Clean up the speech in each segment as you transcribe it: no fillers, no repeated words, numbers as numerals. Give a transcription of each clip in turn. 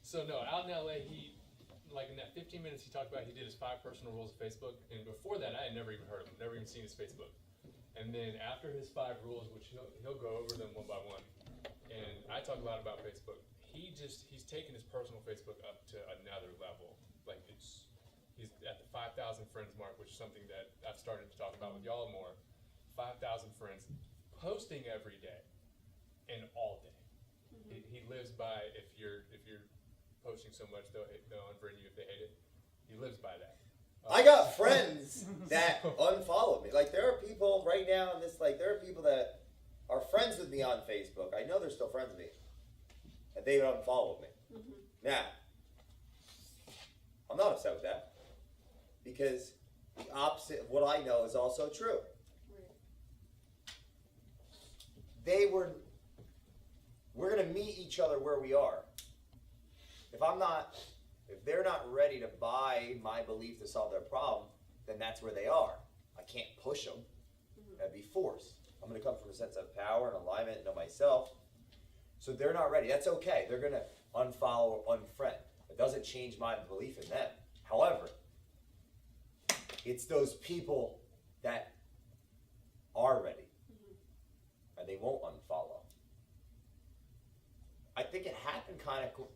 So no, out in LA, he, like in that 15 minutes he talked about, he did his 5 personal rules of Facebook, and before that I had never even heard of him, never even seen his Facebook. And then after his 5 rules, which he'll go over them one by one, and I talk a lot about Facebook. He's taken his personal Facebook up to another level. Like he's at the 5,000 friends mark, which is something that I've started to talk about with y'all more. 5,000 friends, posting every day, and all day. He lives by if you're posting so much, they'll unfriend you if they hate it. He lives by that. I got friends that unfollow me. Like, there are people right now in this, like, there are people that are friends with me on Facebook. I know they're still friends with me. And they unfollowed me. Now, I'm not upset with that. Because the opposite of what I know is also true. We're going to meet each other where we are. If they're not ready to buy my belief to solve their problem, then that's where they are. I can't push them. That'd be force. I'm going to come from a sense of power and alignment and know myself. So they're not ready. That's okay. They're going to unfollow or unfriend. It doesn't change my belief in them. However, it's those people that are ready. And they won't unfollow. I think it happened kind of cool.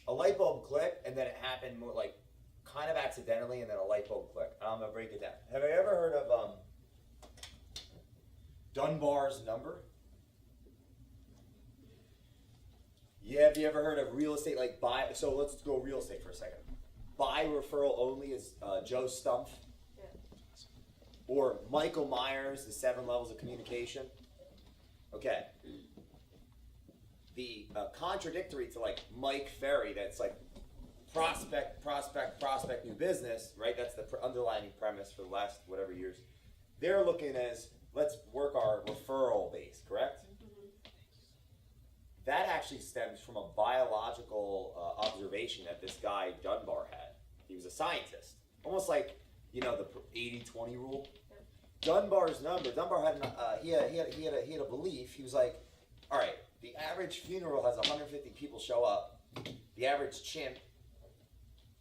A light bulb clicked, and then it happened more like kind of accidentally, and then a light bulb clicked. I'm gonna break it down. Have you ever heard of Dunbar's number? Yeah. Have you ever heard of real estate? Like buy. So let's go real estate for a second. Buy referral only is Joe Stumpf. Yeah. Or Michael Myers, the 7 levels of communication. Okay. The contradictory to like Mike Ferry, that's like prospect, new business, right? That's the underlying premise for the last whatever years. They're looking as, let's work our referral base, correct? That actually stems from a biological observation that this guy Dunbar had. He was a scientist, almost like, you know, the 80-20 rule. Dunbar's number. Dunbar had he had a belief. He was like, all right, the average funeral has 150 people show up. The average chimp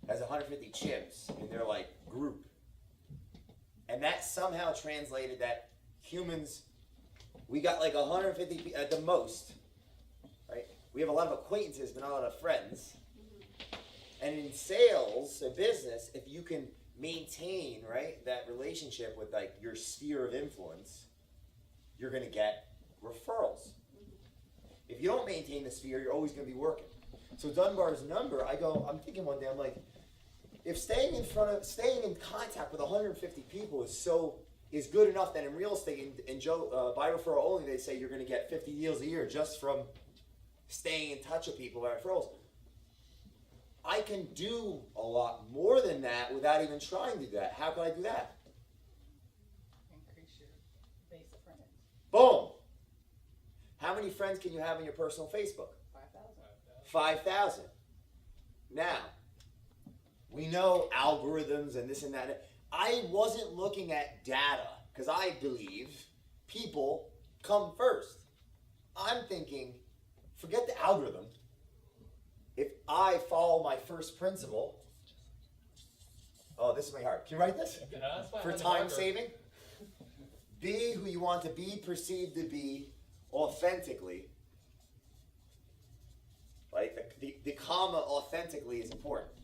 has 150 chimps in their like group, and that somehow translated that humans, we got like 150 at the most, right? We have a lot of acquaintances, but not a lot of friends. And in sales, a business, if you can maintain, right, that relationship with like your sphere of influence, you're going to get referrals. If you don't maintain the sphere, you're always going to be working. So Dunbar's number, I'm thinking one day, I'm like, if staying in contact with 150 people is good enough, that in real estate, in Joe, by referral only, they say you're going to get 50 deals a year just from staying in touch with people by referrals. I can do a lot more than that without even trying to do that. How can I do that? Increase your base of friends. Boom. How many friends can you have in your personal Facebook? 5,000. 5,000. Now, we know algorithms and this and that. I wasn't looking at data because I believe people come first. I'm thinking, forget the algorithm. If I follow my first principle, oh, this is my heart. Can you write this? For time saving? Be who you want to be, perceived to be, authentically. Right? The comma authentically is important.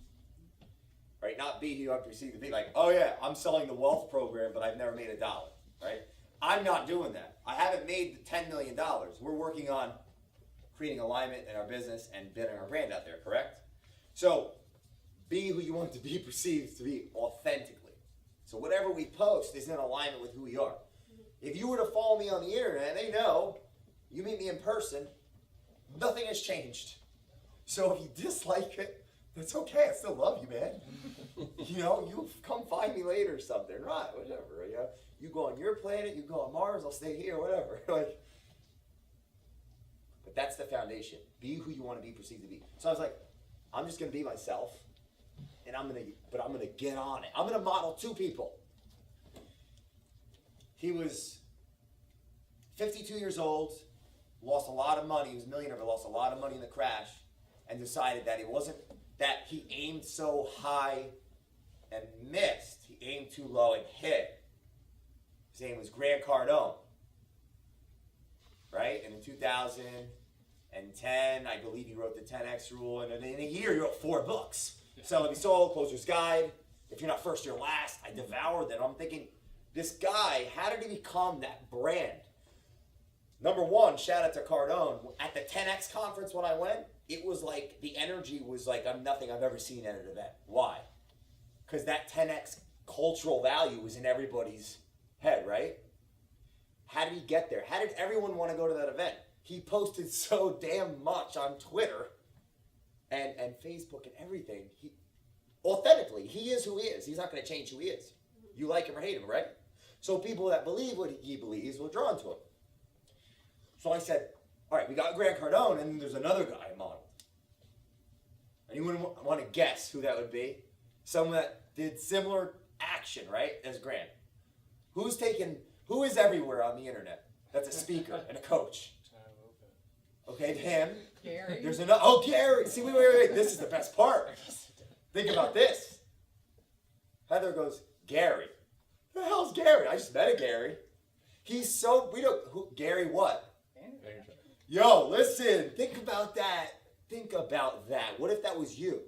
Right? Not be who you are perceived to be. Like, oh yeah, I'm selling the wealth program, but I've never made $1. Right? I'm not doing that. I haven't made the $10 million. We're working on creating alignment in our business and building our brand out there, correct? So, be who you want to be perceived to be authentically. So whatever we post is in alignment with who we are. If you were to follow me on the internet, they know, you meet me in person, nothing has changed. So if you dislike it, that's okay. I still love you, man. You know, you come find me later or something, right? Whatever. You know, you go on your planet, you go on Mars, I'll stay here, whatever. Like, but that's the foundation. Be who you want to be perceived to be. So I was like, I'm just going to be myself, and I'm going to get on it. I'm going to model 2 people. He was 52 years old, lost a lot of money. He was a millionaire, but lost a lot of money in the crash. and decided that it wasn't that he aimed so high and missed. He aimed too low and hit. His name was Grant Cardone. Right? And in 2010, I believe he wrote the 10X rule, and in a year he wrote 4 books. Selling Me Sold, Closer's Guide, If You're Not First, You're Last. I devoured them. I'm thinking, this guy, how did he become that brand? Number one, shout out to Cardone. At the 10X conference when I went, it was like, the energy was like nothing I've ever seen at an event. Why? Because that 10X cultural value was in everybody's head, right? How did he get there? How did everyone want to go to that event? He posted so damn much on Twitter and Facebook and everything. Authentically, he is who he is. He's not going to change who he is. You like him or hate him, right? So people that believe what he believes will draw to him. So I said, all right, we got Grant Cardone, and there's another guy modeled. Anyone want to guess who that would be? Someone that did similar action, right, as Grant. Who is everywhere on the internet? That's a speaker and a coach. Okay, him. Gary. There's another. Oh, Gary. See, wait. This is the best part. Think about this. Heather goes, Gary. Who the hell's Gary? I just met a Gary. He's so, Gary what? Yo, listen, think about that. What if that was you?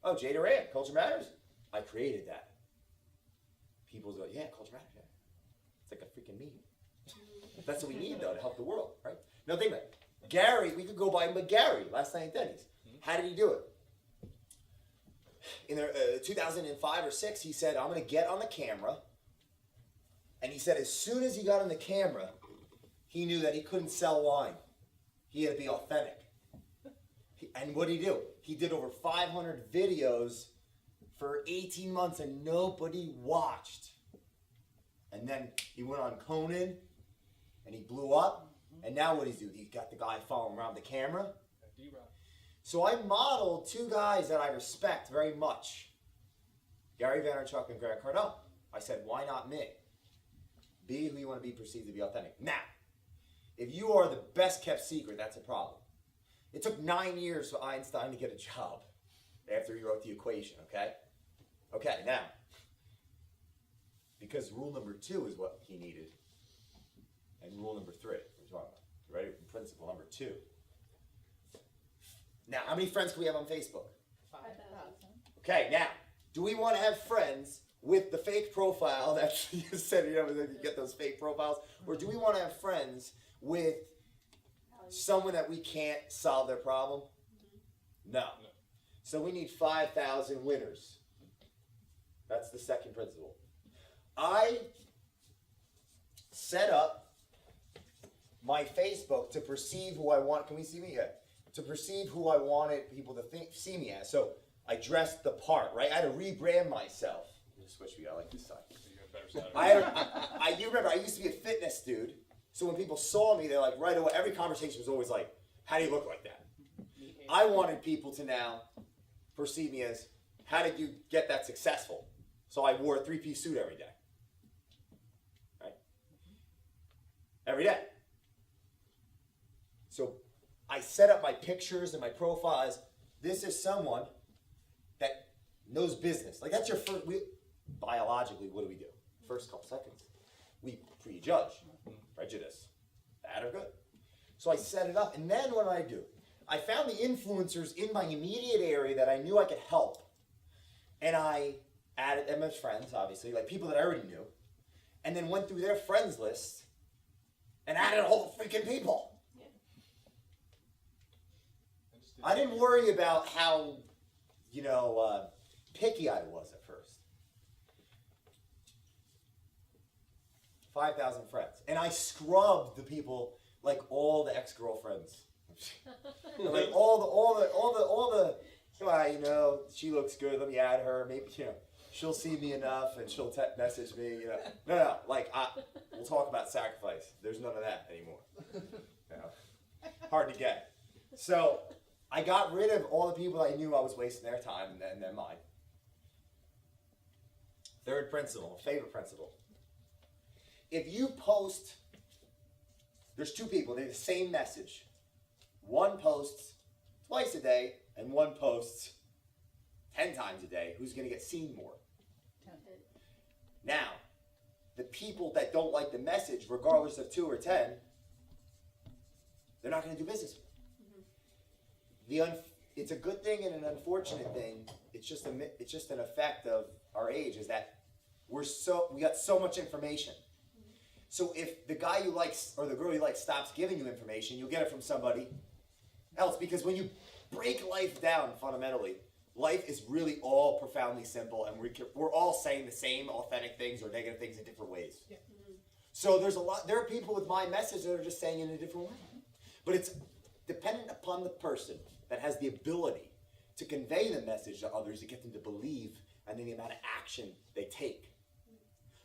Oh, Jay Doran, Culture Matters? I created that. People go, yeah, Culture Matters, yeah. It's like a freaking meme. That's what we need, though, to help the world, right? Now, think about it. Gary, we could go by him, but Gary, last night at Denny's. How did he do it? In 2005 or 6, he said, I'm going to get on the camera. And he said as soon as he got on the camera, he knew that he couldn't sell wine. He had to be authentic. And what did he do? He did over 500 videos for 18 months and nobody watched. And then he went on Conan and he blew up. And now what does he do? He's got the guy following around the camera. So I modeled 2 guys that I respect very much. Gary Vaynerchuk and Grant Cardone. I said, why not me? Be who you want to be perceived to be authentic. Now, if you are the best kept secret, that's a problem. It took 9 years for Einstein to get a job after he wrote the equation, okay? Okay, now, because rule number 2 is what he needed, and rule number 3, we're talking about. You ready? Principle number 2. Now, how many friends can we have on Facebook? 5,000. Okay, now, do we want to have friends with the fake profile that you said, you get those fake profiles? Or do we want to have friends with someone that we can't solve their problem? No. So we need 5,000 winners. That's the second principle. I set up my Facebook to perceive who I want. Can we see me yet? To perceive who I wanted people to see me as. So I dressed the part, right? I had to rebrand myself. Switch me. I like this side. You remember, I used to be a fitness dude. So when people saw me, they're like, right away, every conversation was always like, how do you look like that? I wanted people to now perceive me as, how did you get that successful? So I wore a 3-piece suit every day. Right? Every day. So I set up my pictures and my profiles. This is someone that knows business. Like that's your first, biologically, what do? First couple seconds. We prejudge, prejudice, bad or good. So I set it up, and then what did I do? I found the influencers in my immediate area that I knew I could help. And I added them as friends, obviously, like people that I already knew. And then went through their friends list and added all the freaking people. I didn't worry about how, picky I was at first. 5,000 friends. And I scrubbed the people, like all the ex-girlfriends. Like all the, she looks good, let me add her, maybe, she'll see me enough and she'll message me, No, we'll talk about sacrifice. There's none of that anymore. Hard to get. So I got rid of all the people I knew I was wasting their time and then mine. Third principle, favorite principle. If you post, there's 2 people, they have the same message. One posts twice a day and one posts 10 times a day, who's going to get seen more? Now, the people that don't like the message, regardless of 2 or 10, they're not going to do business with it. It's a good thing and an unfortunate thing. It's just an effect of our age, is that we got so much information. So if the guy you like or the girl you like stops giving you information, you'll get it from somebody else. Because when you break life down fundamentally, life is really all profoundly simple, and we're all saying the same authentic things or negative things in different ways. Yeah. So there are people with my message that are just saying it in a different way. But it's dependent upon the person that has the ability to convey the message to others, to get them to believe, and then the amount of action they take.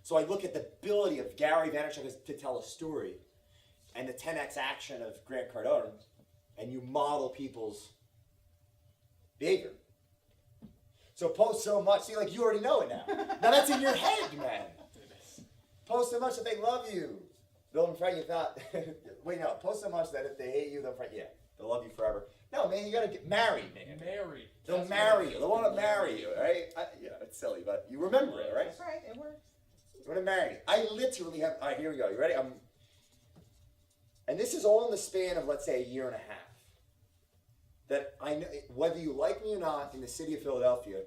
So I look at the ability of Gary Vaynerchuk to tell a story and the 10x action of Grant Cardone, and you model people's behavior. So post so much, see, like you already know it now. Now that's in your head, man. Post so much that they love you. They'll friend you if not. Wait, no. Post so much that if they hate you, they'll friend you. Yeah, they'll love you forever. No, man, you gotta get married, man. Married. They'll marry you. They'll want to marry you, right? Yeah, it's silly, but you remember it, right? That's right, it works. You want to marry you. I literally have. All right, here we go. You ready? And this is all in the span of, let's say, a year and a half. That I know, whether you like me or not, in the city of Philadelphia,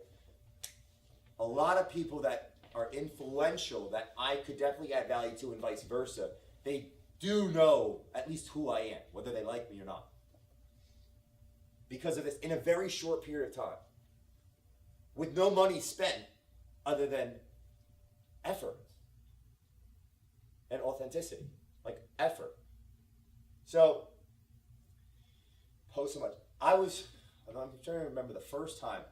a lot of people that are influential that I could definitely add value to, and vice versa, they do know at least who I am, whether they like me or not. Because of this, in a very short period of time, with no money spent other than effort and authenticity, like effort. So, post so much. I'm trying to remember the first time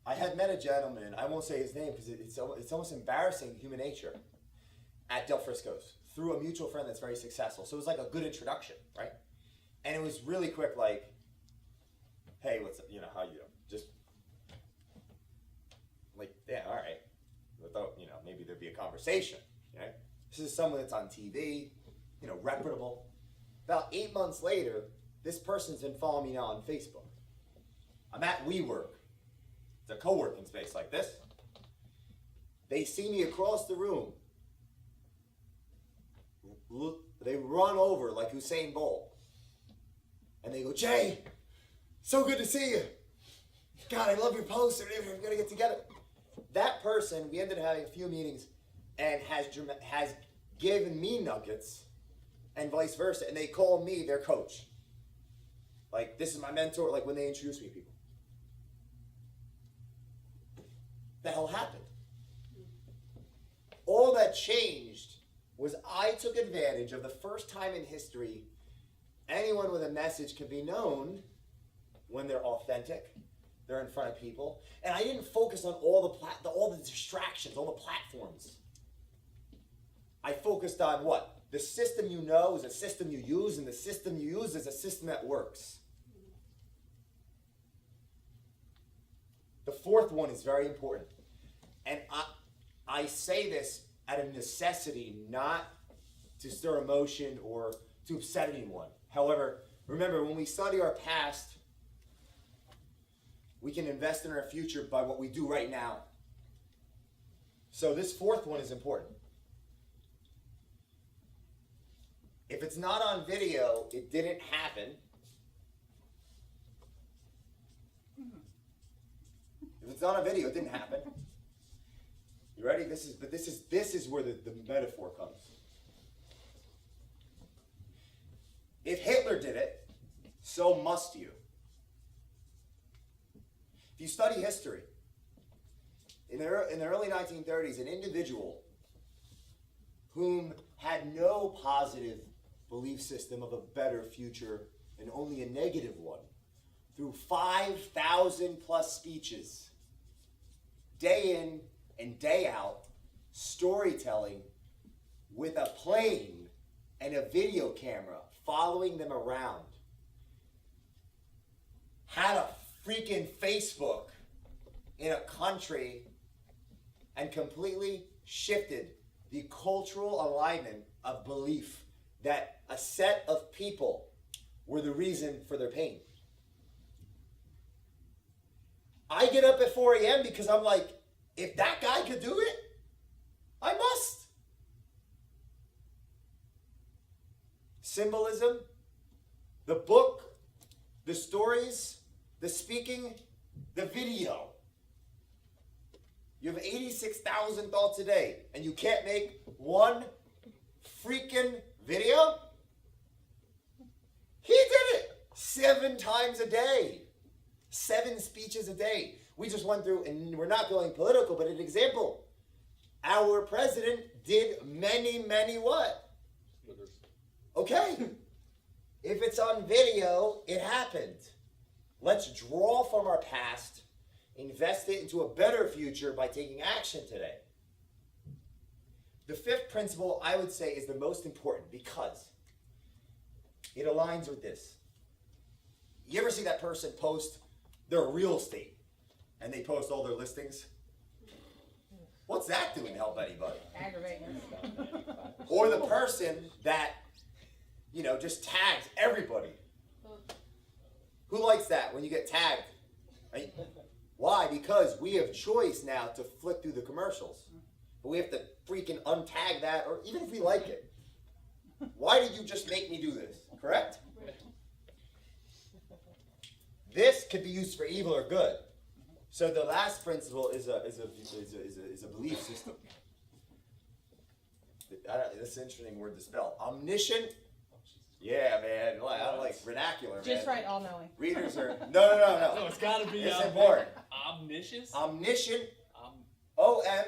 I had met a gentleman. I won't say his name because it's almost embarrassing, human nature, at Del Frisco's through a mutual friend that's very successful. So it was like a good introduction, right? And it was really quick, like, hey, what's up? How you doing? Just like, yeah, all right. Without, maybe there'd be a conversation. Okay? This is someone that's on TV, reputable. About 8 months later, this person's been following me now on Facebook. I'm at WeWork. It's a co-working space like this. They see me across the room. They run over like Usain Bolt. And they go, Jay, so good to see you. God, I love your post. We're going to get together. That person, we ended up having a few meetings, and has given me nuggets and vice versa. And they call me their coach. Like, this is my mentor, like when they introduce me to people. The hell happened? All that changed was I took advantage of the first time in history anyone with a message can be known when they're authentic, they're in front of people, and I didn't focus on all the distractions, all the platforms. I focused on what? The system you know is a system you use, and the system you use is a system that works. The fourth one is very important. And I say this out of necessity, not to stir emotion or to upset anyone. However, remember, when we study our past, we can invest in our future by what we do right now. So this fourth one is important. If it's not on video, it didn't happen. If it's not on video, it didn't happen. You ready? This is where the metaphor comes. If Hitler did it, so must you. If you study history, in the early 1930s, an individual whom had no positive belief system of a better future and only a negative one, through 5,000 plus speeches, day in and day out, storytelling with a plane and a video camera following them around, had a freaking Facebook in a country, and completely shifted the cultural alignment of belief that a set of people were the reason for their pain. I get up at 4 a.m. because I'm like, if that guy could do it, I must. Symbolism, the book, the stories, the speaking, the video. You have 86,000 thoughts a day, and you can't make one freaking video? He did it 7 times a day. 7 speeches a day. We just went through, and we're not going political, but an example. Our president did many what? Okay. If it's on video, it happened. Let's draw from our past, invest it into a better future by taking action today. The 5th principle, I would say, is the most important because it aligns with this. You ever see that person post their real estate and they post all their listings? What's that doing to help anybody? Aggravating. Or the person that, just tags everybody. Who likes that when you get tagged? Right? Why? Because we have choice now to flick through the commercials. But we have to freaking untag that, or even if we like it. Why did you just make me do this? Correct? This could be used for evil or good. So the last principle is a belief system. This is an interesting word to spell. Omniscient. Yeah, man. I like vernacular, man. Just right, all-knowing. Readers are No, no. it's gotta be It's important. omniscient. Omniscient. O-M.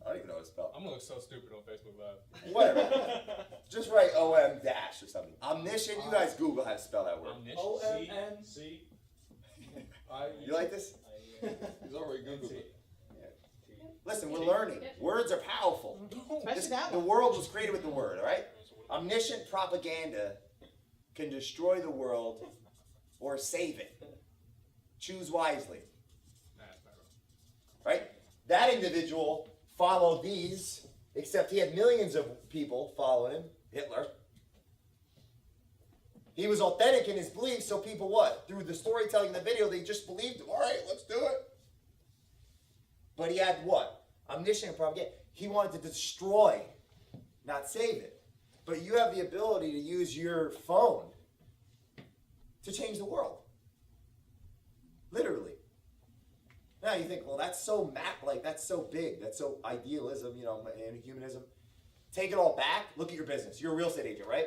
I don't even know what it's spelled. I'm gonna look so stupid on Facebook Live. Whatever. Just write O-M dash or something. Omniscient. You guys Google how to spell that word. Omniscient. O-M-N-C. You like this? He's already Googled it. Listen, we're learning. Words are powerful. Especially that The one. world was created with the word, all right? Omniscient propaganda can destroy the world or save it. Choose wisely, Nah, it's not wrong. right? That individual followed these, except he had millions of people following him, Hitler. He was authentic in his beliefs, so people what? Through the storytelling in the video, they just believed him. All right, let's do it. But he had what? Omniscient propaganda. He wanted to destroy, not save it. But you have the ability to use your phone to change the world. Literally. Now you think, well, that's so that's so big, that's so idealism, and humanism. Take it all back. Look at your business. You're a real estate agent, right?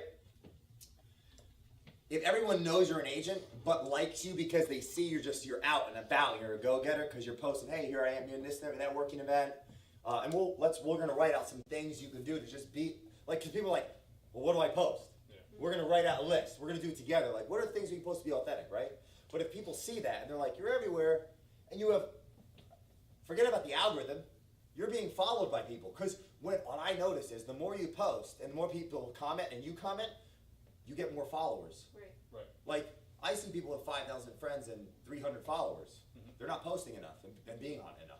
If everyone knows you're an agent, but likes you because they see you're out and about, you're a go-getter because you're posting, hey, here I am doing this networking event, and we're gonna write out some things you can do to just be like, because people are like, well, what do I post? Yeah. We're gonna write out a list. We're gonna do it together. Like, what are things we're supposed to be authentic, right? But if people see that and they're like, you're everywhere, and forget about the algorithm, you're being followed by people. Because what I notice is the more you post and the more people comment and you comment, you get more followers. Right. Like, I see people with 5,000 friends and 300 followers. They're not posting enough and being on enough.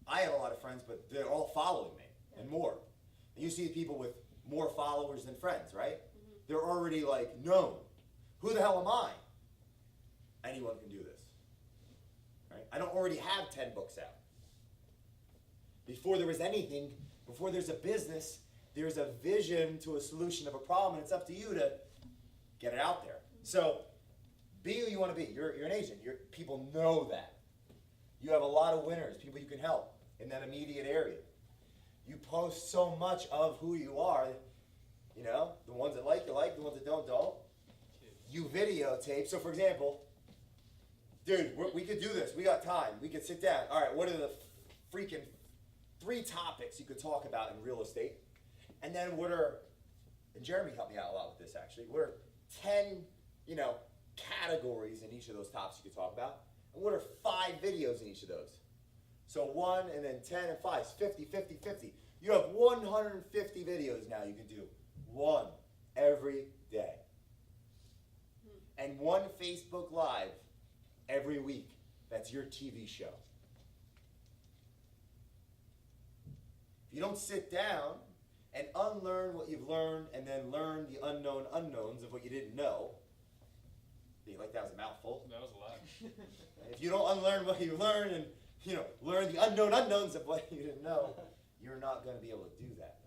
I have a lot of friends, but they're all following me and more. And you see people with more followers than friends, right? They're already like, known. Who the hell am I? Anyone can do this. Right? I don't already have 10 books out. Before there was anything, before there's a business, there's a vision to a solution of a problem, and it's up to you to get it out there. So, be who you want to be. You're an agent. People know that. You have a lot of winners, people you can help in that immediate area. You post so much of who you are, the ones that like, you like, the ones that don't. You videotape. So, for example, dude, we could do this. We got time. We could sit down. All right, what are the freaking 3 topics you could talk about in real estate? And then and Jeremy helped me out a lot with this actually, what are 10, categories in each of those topics you could talk about? And what are 5 videos in each of those? So 1 and then 10 and 5 is 50, 50, 50. You have 150 videos now you can do. 1 every day. And 1 Facebook Live every week. That's your TV show. If you don't sit down and unlearn what you've learned and then learn the unknown unknowns of what you didn't know, You like that was a mouthful? That was a lot. If you don't unlearn what you learn and, learn the unknown unknowns of what you didn't know, you're not going to be able to do that.